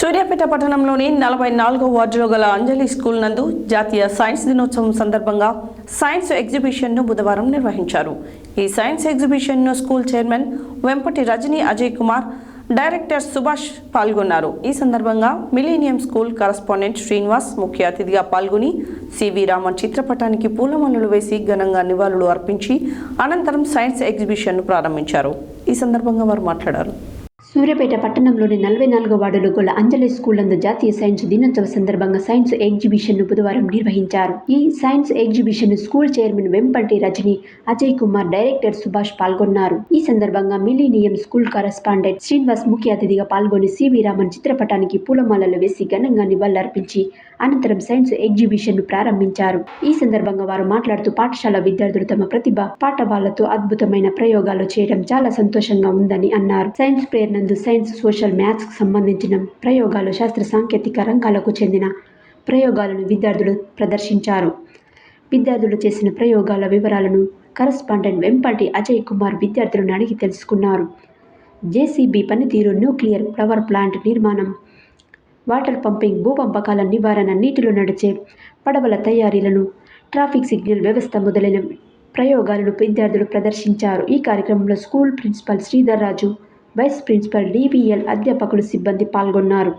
సూర్యాపేట పట్టణంలోని 44వ వార్డులో గల అంజలి స్కూల్ నందు జాతీయ సైన్స్ దినోత్సవం సందర్భంగా సైన్స్ ఎగ్జిబిషన్ను బుధవారం నిర్వహించారు. ఈ సైన్స్ ఎగ్జిబిషన్ను school chairman Vempati Rajani Ajay Kumar, director Subhash పాల్గొన్నారు. ఈ సందర్భంగా మిలీనియం స్కూల్ కరస్పాండెంట్ శ్రీనివాస్ ముఖ్య అతిథిగా పాల్గొని సివి రామన్ చిత్రపటానికి పూలమాలలు వేసి ఘనంగా నివాళులు అర్పించి అనంతరం సైన్స్ ఎగ్జిబిషన్ను ప్రారంభించారు. ఈ సందర్భంగా వారు మాట్లాడారు. సూర్యాపేట పట్టణంలోని 44వ వార్డులో గల అంజలి స్కూల్ నందు జాతీయ సైన్స్ దినోత్సవ సందర్భంగా సైన్స్ ఎగ్జిబిషన్ను బుధవారం నిర్వహించారు. ఈ science exhibition school chairman Vempati Rajani Ajay Kumar, director Subhash పాల్గొన్నారు. ఈ సందర్భంగా మిలీనియం స్కూల్ కరస్పాండెంట్ శ్రీనివాస్ ముఖ్య అతిథిగా పాల్గొని సివి రామన్ చిత్రపటానికి పూలమాలలు వేసి ఘనంగా నివాళులర్పించి అనంతరం సైన్స్ ఎగ్జిబిషన్ను ప్రారంభించారు. ఈ సందర్భంగా వారు మాట్లాడుతూ పాఠశాల విద్యార్థులు తమ ప్రతిభ పాఠవాలతో అద్భుతమైన ప్రయోగాలు చేయడం చాలా సంతోషంగా ఉందని అన్నారు. సైన్స్ ఫెయిర్ నందు సైన్స్, సోషల్, మ్యాథ్స్ కు సంబంధించిన ప్రయోగాలు, శాస్త్ర సాంకేతిక రంగాలకు చెందిన ప్రయోగాలను విద్యార్థులు ప్రదర్శించారు. విద్యార్థులు చేసిన ప్రయోగాల వివరాలను కరస్పాండెంట్ వెంపటి అజయ్ కుమార్ విద్యార్థులను అడిగి తెలుసుకున్నారు. జేసీబీ పనితీరు, న్యూక్లియర్ పవర్ ప్లాంట్ నిర్మాణం, వాటర్ పంపింగ్, భూకంపాల నివారణ, నీటిలో నడిచే పడవల తయారీలను, ట్రాఫిక్ సిగ్నల్ వ్యవస్థ మొదలైన ప్రయోగాలను విద్యార్థులు ప్రదర్శించారు. ఈ కార్యక్రమంలో స్కూల్ ప్రిన్సిపల్ శ్రీధర్ రాజు, వైస్ ప్రిన్సిపల్, డిబిఎల్ అధ్యాపకులు, సిబ్బంది పాల్గొన్నారు.